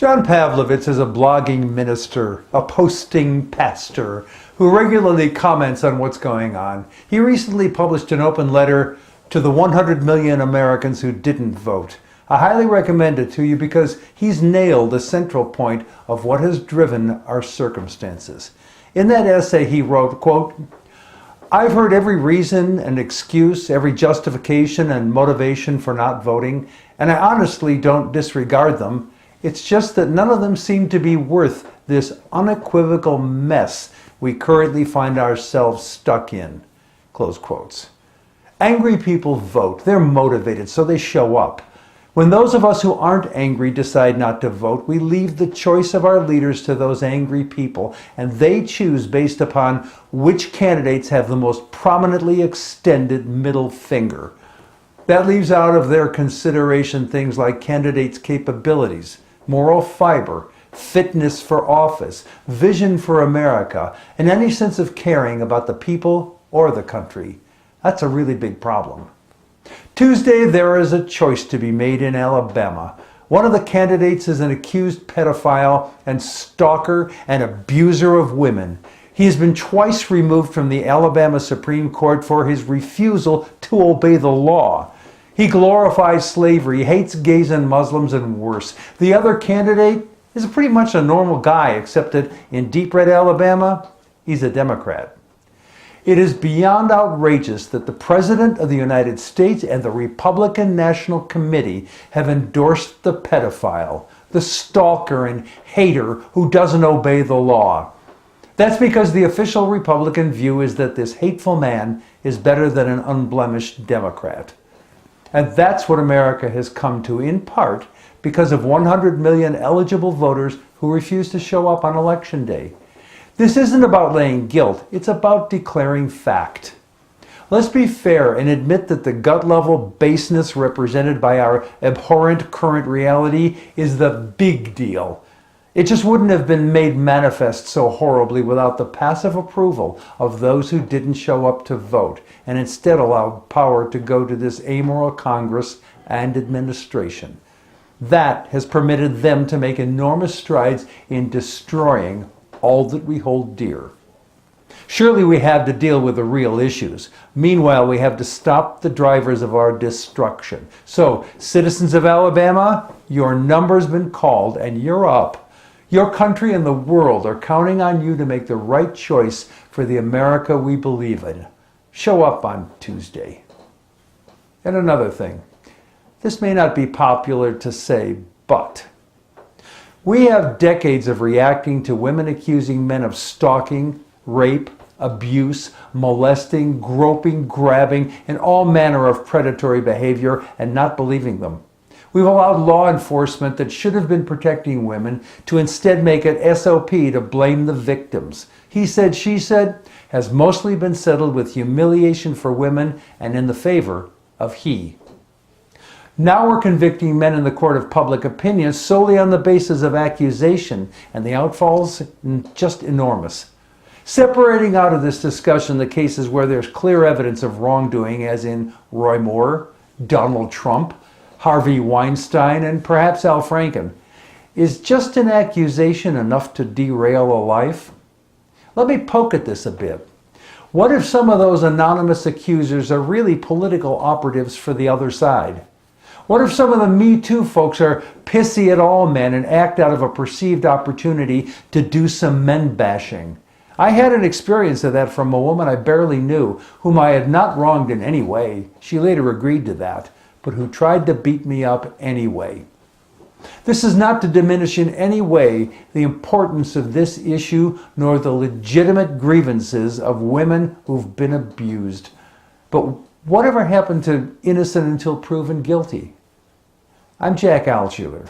John Pavlovitz is a blogging minister, a posting pastor, who regularly comments on what's going on. He recently published an open letter to the 100 million Americans who didn't vote. I highly recommend it to you because he's nailed the central point of what has driven our circumstances. In that essay he wrote, quote, "I've heard every reason and excuse, every justification and motivation for not voting, and I honestly don't disregard them. It's just that none of them seem to be worth this unequivocal mess we currently find ourselves stuck in." Close quotes. Angry people vote. They're motivated, so they show up. When those of us who aren't angry decide not to vote, we leave the choice of our leaders to those angry people, and they choose based upon which candidates have the most prominently extended middle finger. That leaves out of their consideration things like candidates' capabilities, moral fiber, fitness for office, vision for America, and any sense of caring about the people or the country. That's a really big problem. Tuesday, there is a choice to be made in Alabama. One of the candidates is an accused pedophile and stalker and abuser of women. He has been twice removed from the Alabama Supreme Court for his refusal to obey the law. He glorifies slavery, hates gays and Muslims, and worse. The other candidate is pretty much a normal guy, except that in deep red Alabama, he's a Democrat. It is beyond outrageous that the President of the United States and the Republican National Committee have endorsed the pedophile, the stalker and hater who doesn't obey the law. That's because the official Republican view is that this hateful man is better than an unblemished Democrat. And that's what America has come to, in part because of 100 million eligible voters who refuse to show up on Election Day. This isn't about laying guilt, it's about declaring fact. Let's be fair and admit that the gut-level baseness represented by our abhorrent current reality is the big deal. It just wouldn't have been made manifest so horribly without the passive approval of those who didn't show up to vote and instead allowed power to go to this amoral Congress and administration. That has permitted them to make enormous strides in destroying all that we hold dear. Surely we have to deal with the real issues. Meanwhile, we have to stop the drivers of our destruction. So, citizens of Alabama, your number's been called and you're up. Your country and the world are counting on you to make the right choice for the America we believe in. Show up on Tuesday. And another thing, this may not be popular to say, but we have decades of reacting to women accusing men of stalking, rape, abuse, molesting, groping, grabbing, and all manner of predatory behavior and not believing them. We've allowed law enforcement that should have been protecting women to instead make it SOP to blame the victims. He said, she said, has mostly been settled with humiliation for women and in the favor of he. Now we're convicting men in the court of public opinion solely on the basis of accusation, and the outfalls just enormous. Separating out of this discussion the cases where there's clear evidence of wrongdoing, as in Roy Moore, Donald Trump, Harvey Weinstein, and perhaps Al Franken, is just an accusation enough to derail a life? Let me poke at this a bit. What if some of those anonymous accusers are really political operatives for the other side? What if some of the Me Too folks are pissy at all men and act out of a perceived opportunity to do some men bashing? I had an experience of that from a woman I barely knew, whom I had not wronged in any way. She later agreed to that, but who tried to beat me up anyway. This is not to diminish in any way the importance of this issue nor the legitimate grievances of women who've been abused. But whatever happened to innocent until proven guilty? I'm Jack Altshuler.